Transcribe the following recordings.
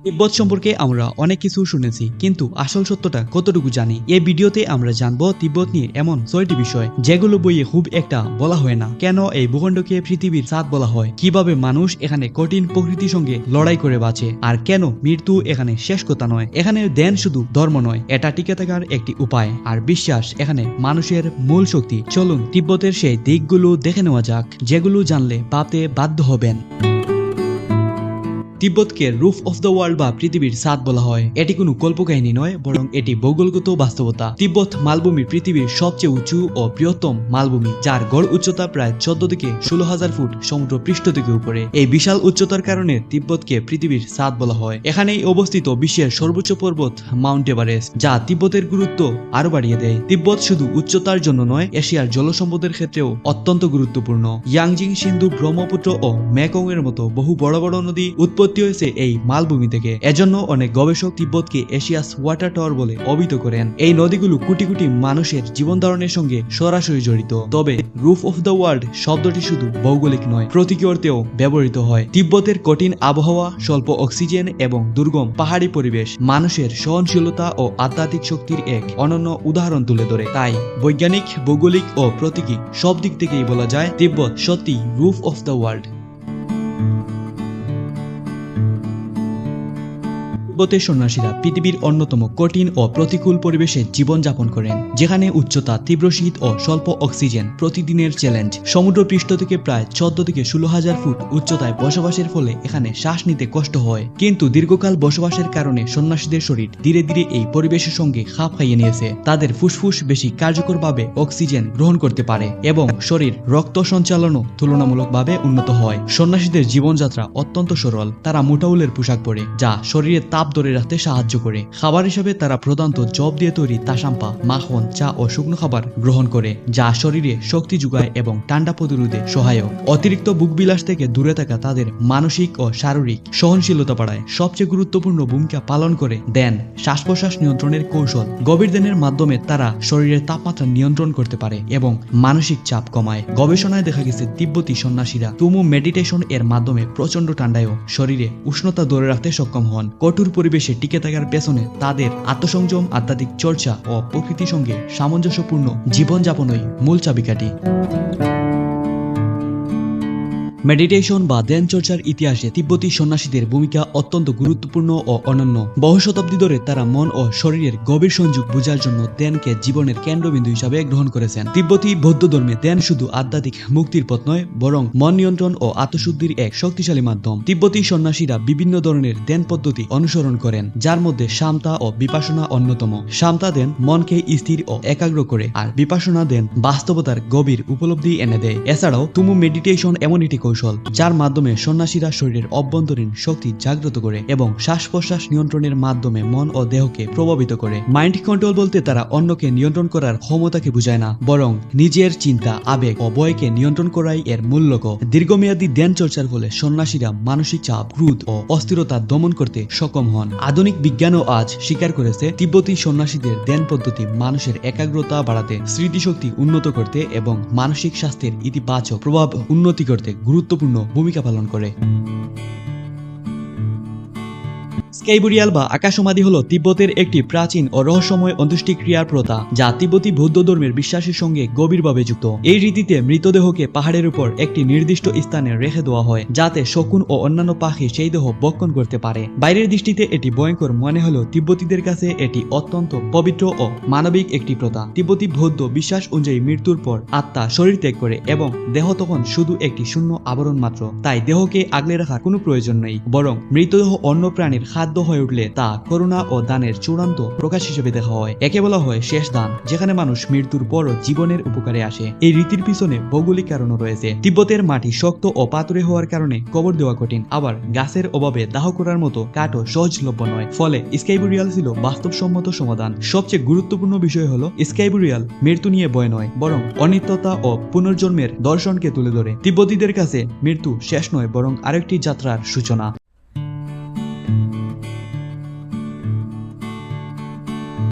তিব্বত সম্পর্কে আমরা অনেক কিছু শুনেছি, কিন্তু আসল সত্যটা কতটুকু জানি? এই ভিডিওতে আমরা জানবো তিব্বত নিয়ে এমন 6টি বিষয় যেগুলো বইয়ে খুব একটা বলা হয় না। কেন এই ভূখণ্ডকে পৃথিবীর ছাদ বলা হয়, কিভাবে মানুষ এখানে কঠিন প্রকৃতির সঙ্গে লড়াই করে বাঁচে, আর কেন মৃত্যু এখানে শেষ কথা নয়। এখানে ধ্যান শুধু ধর্ম নয়, এটা টিকে থাকার একটি উপায়, আর বিশ্বাস এখানে মানুষের মূল শক্তি। চলুন তিব্বতের সেই দিকগুলো দেখে নেওয়া যাক, যেগুলো জানলে ভাবতে বাধ্য হবেন। তিব্বতকে রুফ অফ দ্য ওয়ার্ল্ড বা পৃথিবীর ছাদ বলা হয়। এটি কোনো কল্পকাহিনী নয়, বরং এটি ভৌগোলিকগত বাস্তবতা। তিব্বত মালভূমি পৃথিবীর সবচেয়ে উঁচু ও বৃহত্তম মালভূমি, যার গড় উচ্চতা প্রায় 14 থেকে 16,000 ফুট সমুদ্র পৃষ্ঠ থেকে উপরে। এই বিশাল উচ্চতার কারণে তিব্বতকে পৃথিবীর ছাদ বলা হয়। এখানেই অবস্থিত বিশ্বের সর্বোচ্চ পর্বত মাউন্ট এভারেস্ট, যা তিব্বতের গুরুত্ব আরো বাড়িয়ে দেয়। তিব্বত শুধু উচ্চতার জন্য নয়, এশিয়ার জলসম্পদের ক্ষেত্রেও অত্যন্ত গুরুত্বপূর্ণ। ইয়াংজিং, সিন্ধু, ব্রহ্মপুত্র ও মেকং এর মতো বহু বড় বড় নদী উৎপত্তি হয়েছে এই মালভূমি থেকে। এজন্য অনেক গবেষক তিব্বতকে এশিয়াস ওয়াটার টাওয়ার বলে অভিহিত করেন। এই নদীগুলো কোটি কোটি মানুষের জীবন ধারণের সঙ্গে সরাসরি জড়িত। তবে রুফ অফ দ্য ওয়ার্ল্ড শব্দটি শুধু ভৌগোলিক নয়, প্রতীকী অর্থেও ব্যবহৃত হয়। তিব্বতের কঠিন আবহাওয়া, স্বল্প অক্সিজেন এবং দুর্গম পাহাড়ি পরিবেশ মানুষের সহনশীলতা ও আধ্যাত্মিক শক্তির এক অনন্য উদাহরণ তুলে ধরে। তাই বৈজ্ঞানিক, ভৌগোলিক ও প্রতীকী সব দিক থেকেই বলা যায় তিব্বত সত্যি রুফ অফ দ্য ওয়ার্ল্ড। তিব্বতের সন্ন্যাসীরা পৃথিবীর অন্যতম কঠিন ও প্রতিকূল পরিবেশে জীবনযাপন করেন, যেখানে উচ্চতা, তীব্র শীত ও স্বল্প অক্সিজেন প্রতিদিনের চ্যালেঞ্জ। সমুদ্র পৃষ্ঠ থেকে প্রায় 14 থেকে 16,000 ফুট উচ্চতায় বসবাসের ফলে এখানে শ্বাস নিতে কষ্ট হয়। কিন্তু দীর্ঘকাল বসবাসের কারণে সন্ন্যাসীদের শরীর ধীরে ধীরে এই পরিবেশের সঙ্গে খাপ খাইয়ে নিয়েছে। তাদের ফুসফুস বেশি কার্যকরভাবে অক্সিজেন গ্রহণ করতে পারে এবং শরীর রক্ত সঞ্চালনও তুলনামূলকভাবে উন্নত হয়। সন্ন্যাসীদের জীবনযাত্রা অত্যন্ত সরল। তারা মোটাউলের পোশাক পরে, যা শরীরের তাপ ধরে রাখতে সাহায্য করে। খাবার হিসেবে তারা প্রধানত জব দিয়ে তৈরি তাসাম্পা, মাখন, চা ও শুকনো খাবার গ্রহণ করে, যা শরীরে শক্তি যোগায় এবং ঠান্ডা প্রতিরোধে সহায়ক। অতিরিক্ত বুকবিলাস থেকে দূরে থাকা তাদের মানসিক ও শারীরিক সহনশীলতা বাড়ায়। সবচেয়ে গুরুত্বপূর্ণ ভূমিকা পালন করে ধ্যান, শ্বাস প্রশ্বাস নিয়ন্ত্রণের কৌশল। গভীর ধ্যানের মাধ্যমে তারা শরীরের তাপমাত্রা নিয়ন্ত্রণ করতে পারে এবং মানসিক চাপ কমায়। গবেষণায় দেখা গেছে তিব্বতী সন্ন্যাসীরা তুমু মেডিটেশন এর মাধ্যমে প্রচন্ড ঠান্ডায়ও শরীরে উষ্ণতা ধরে রাখতে সক্ষম হন। কঠোর পরিবেশে টিকে থাকার পেছনে তাদের আত্মসংযম, আধ্যাত্মিক চর্চা ও প্রকৃতির সঙ্গে সামঞ্জস্যপূর্ণ জীবনযাপনই মূল চাবিকাঠি। মেডিটেশন বা ধ্যান চর্চার ইতিহাসে তিব্বতী সন্ন্যাসীদের ভূমিকা অত্যন্ত গুরুত্বপূর্ণ ও অনন্য। বহু শতাব্দী ধরে তারা মন ও শরীরের গভীর সংযোগ বোঝার জন্য ধ্যানকে জীবনের কেন্দ্রবিন্দু হিসাবে গ্রহণ করেছেন। তিব্বতী বৌদ্ধ ধর্মে ধ্যান শুধু আধ্যাত্মিক মুক্তির পথ নয়, বরং মন নিয়ন্ত্রণ ও আত্মশুদ্ধির এক শক্তিশালী মাধ্যম। তিব্বতী সন্ন্যাসীরা বিভিন্ন ধরনের ধ্যান পদ্ধতি অনুসরণ করেন, যার মধ্যে সামতা ও বিপাশনা অন্যতম। সামতা ধ্যান মনকে স্থির ও একাগ্র করে, আর বিপাশনা ধ্যান বাস্তবতার গভীর উপলব্ধি এনে দেয়। এছাড়াও তুমু মেডিটেশন এমন একটি কৌশল যার মাধ্যমে সন্ন্যাসীরা শরীরের অভ্যন্তরীণ শক্তি জাগ্রত করে এবং শ্বাস প্রশ্বাস নিয়ন্ত্রণের মাধ্যমে মন ও দেহকে প্রভাবিত করে। মাইন্ড কন্ট্রোল বলতে তারা অন্যকে নিয়ন্ত্রণ করার ক্ষমতাকে বোঝায় না, বরং নিজের চিন্তা, আবেগ ও ভয়কে নিয়ন্ত্রণ করাই এর মূল লক্ষ্য। দীর্ঘমেয়াদী ধ্যান চর্চার ফলে সন্ন্যাসীরা মানসিক চাপ, ক্রোধ ও অস্থিরতা দমন করতে সক্ষম হন। আধুনিক বিজ্ঞানও আজ স্বীকার করেছে তিব্বতী সন্ন্যাসীদের ধ্যান পদ্ধতি মানুষের একাগ্রতা বাড়াতে, স্মৃতিশক্তি উন্নত করতে এবং মানসিক স্বাস্থ্যের ইতিবাচক প্রভাব উন্নতি করতে গুরুত্বপূর্ণ ভূমিকা পালন করে। স্কাই বুরিয়াল বা আকাশসমাধি হলো তিব্বতের একটি প্রাচীন ও রহস্যময় অন্ত্যেষ্টিক্রিয়ার প্রথা, যা তিব্বতী বৌদ্ধ ধর্মের বিশ্বাসের সঙ্গে গভীরভাবে যুক্ত। এই রীতিতে মৃতদেহকে পাহাড়ের উপর একটি নির্দিষ্ট স্থানে রেখে দেওয়া হয়, যাতে শকুন ও অন্যান্য পাখি সেই দেহ ভক্ষণ করতে পারে। বাইরের দৃষ্টিতে এটি ভয়ঙ্কর মনে হলেও তিব্বতীদের কাছে এটি অত্যন্ত পবিত্র ও মানবিক একটি প্রথা। তিব্বতী বৌদ্ধ বিশ্বাস অনুযায়ী মৃত্যুর পর আত্মা শরীর ত্যাগ করে এবং দেহ তখন শুধু একটি শূন্য আবরণ মাত্র। তাই দেহকে আগলে রাখার কোনো প্রয়োজন নেই, বরং মৃতদেহ অন্য প্রাণীর খাদ্য হয়ে উঠলে তা করুণা ও দানের চূড়ান্ত প্রকাশ হিসেবে দেখা হয়। একে বলা হয় শেষ দান, যেখানে মানুষ মৃত্যুর পরও জীবনের উপকারে আসে। এই রীতির পিছনে ভৌগোলিক কারণও রয়েছে। তিব্বতের মাটি শক্ত ও পাথুরে হওয়ার কারণে কবর দেওয়া কঠিন, আবার গাছের অভাবে দাহ করার মতো কাঠও সহজলভ্য নয়। ফলে স্কাই বুরিয়াল ছিল বাস্তবসম্মত সমাধান। সবচেয়ে গুরুত্বপূর্ণ বিষয় হলো স্কাই বুরিয়াল মৃত্যু নিয়ে ভয় নয়, বরং অনিত্যতা ও পুনর্জন্মের দর্শনকে তুলে ধরে। তিব্বতীদের কাছে মৃত্যু শেষ নয়, বরং আরেকটি যাত্রার সূচনা।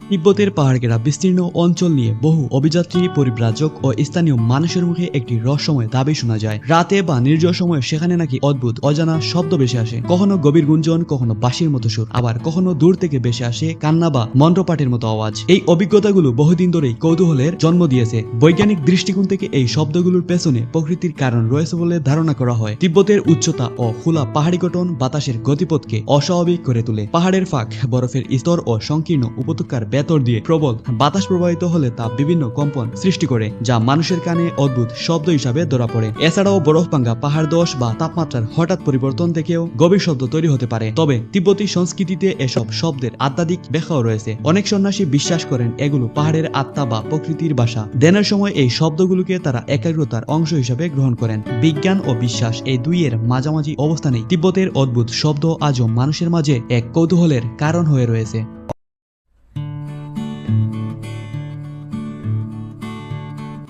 তিব্বতের পাহাড়ঘেরা বিস্তীর্ণ অঞ্চল নিয়ে বহু অভিযাত্রী, পরিব্রাজক ও স্থানীয় মানুষের মুখে একটি রহস্যময় দাবি শোনা যায়। রাতে বা নির্জন সময়ে সেখানে নাকি অদ্ভুত অজানা শব্দ ভেসে আসে, কখনো গভীর গুঞ্জন, কখনো বাঁশির মতো সুর, আবার কখনো দূর থেকে ভেসে আসে কান্না বা মন্ত্রপাঠের মতো আওয়াজ। এই অভিজ্ঞতাগুলো বহুদিন ধরেই কৌতূহলের জন্ম দিয়েছে। বৈজ্ঞানিক দৃষ্টিকোণ থেকে এই শব্দগুলোর পেছনে প্রকৃতির কারণ রয়েছে বলে ধারণা করা হয়। তিব্বতের উচ্চতা ও খোলা পাহাড়ি গঠন বাতাসের গতিপথকে অস্বাভাবিক করে তোলে। পাহাড়ের ফাঁক, বরফের স্তর ও সংকীর্ণ উপত্যকার ভেতর দিয়ে প্রবল বাতাস প্রবাহিত হলে তা বিভিন্ন কম্পন সৃষ্টি করে, যা মানুষের কানে অদ্ভুত শব্দ হিসাবে ধরা পড়ে। এছাড়াও বরফ ভাঙ্গা পাহাড় ধস বা তাপমাত্রার হঠাৎ পরিবর্তন থেকেও গভীর শব্দ তৈরি হতে পারে। তবে তিব্বতী সংস্কৃতিতে এসব শব্দের আধ্যাত্মিক ব্যাখ্যাও রয়েছে। অনেক সন্ন্যাসী বিশ্বাস করেন এগুলো পাহাড়ের আত্মা বা প্রকৃতির ভাষা। ধ্যানের সময় এই শব্দগুলোকে তারা একাগ্রতার অংশ হিসাবে গ্রহণ করেন। বিজ্ঞান ও বিশ্বাস এই দুইয়ের মাঝামাঝি অবস্থানেই তিব্বতের অদ্ভুত শব্দ আজও মানুষের মাঝে এক কৌতূহলের কারণ হয়ে রয়েছে।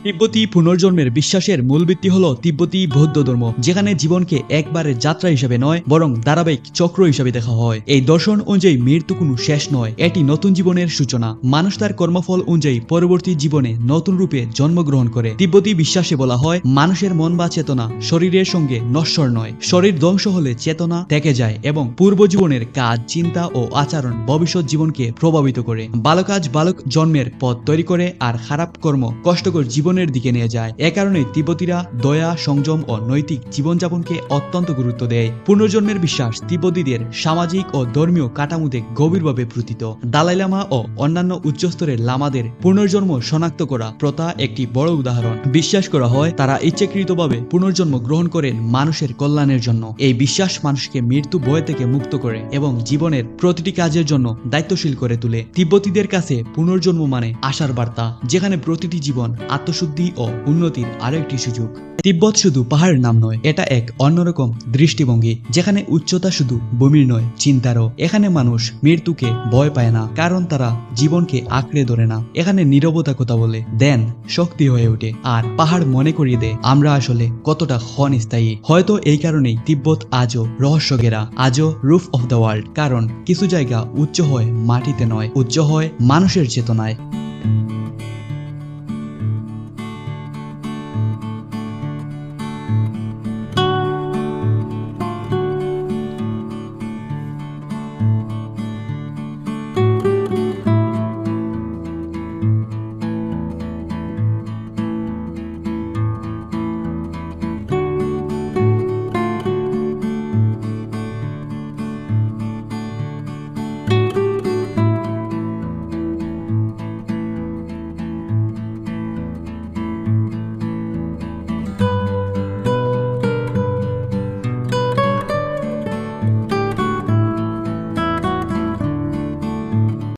তিব্বতী পুনর্জন্মের বিশ্বাসের মূল ভিত্তি হল তিব্বতী বৌদ্ধ ধর্ম, যেখানে জীবনকে একবারের যাত্রা হিসেবে নয় বরং ধারাবাহিক চক্র হিসেবে দেখা হয়। এই দর্শন অনুযায়ী মৃত্যু কোনো শেষ নয়, এটি নতুন জীবনের সূচনা। মানুষ তার কর্মফল অনুযায়ী পরবর্তী জীবনে নতুন রূপে জন্মগ্রহণ করে। তিব্বতী বিশ্বাসে বলা হয়, মানুষের মন বা চেতনা শরীরের সঙ্গে নশ্বর নয়। শরীর ধ্বংস হলে চেতনা থেকে যায় এবং পূর্ব জীবনের কাজ, চিন্তা ও আচরণ ভবিষ্যৎ জীবনকে প্রভাবিত করে। ভালো কাজ বালক জন্মের পথ তৈরি করে, আর খারাপ কর্ম কষ্টকর জীবনের দিকে নিয়ে যায়। এ কারণে তিব্বতীরা দয়া, সংযম ও নৈতিক জীবনযাপনকে অত্যন্ত গুরুত্ব দেয়। পুনর্জন্মের বিশ্বাস তিব্বতীদের সামাজিক ও ধর্মীয় কাঠামোতে গভীরভাবে প্রতীত। দালাই লামা ও অন্যান্য উচ্চস্তরের লামাদের পুনর্জন্ম শনাক্ত করা প্রথা একটি বড় উদাহরণ। বিশ্বাস করা হয় তারা ইচ্ছাকৃতভাবে পুনর্জন্ম গ্রহণ করেন মানুষের কল্যাণের জন্য। এই বিশ্বাস মানুষকে মৃত্যু ভয় থেকে মুক্ত করে এবং জীবনের প্রতিটি কাজের জন্য দায়িত্বশীল করে তোলে। তিব্বতীদের কাছে পুনর্জন্ম মানে আশার বার্তা, যেখানে প্রতিটি জীবন আত্মশুদ্ধি ও উন্নতির আরো একটি সুযোগ। তিব্বত শুধু পাহাড়ের নাম নয়, এটা এক অন্যরকম দৃষ্টিভঙ্গি, যেখানে উচ্চতা শুধু ভূমির নয়, চিন্তারও। এখানে মানুষ মৃত্যুকে ভয় পায় না, কারণ তারা জীবনকে আঁকড়ে ধরে না। এখানে নীরবতা কথা বলে, ধ্যান শক্তি হয়ে ওঠে, আর পাহাড় মনে করিয়ে দেয় আমরা আসলে কতটা ক্ষণস্থায়ী। হয়তো এই কারণেই তিব্বত আজও রহস্য ঘেরা, আজও রুফ অফ দ্য ওয়ার্ল্ড, কারণ কিছু জায়গা উচ্চ হয় মাটিতে নয়, উচ্চ হয় মানুষের চেতনায়।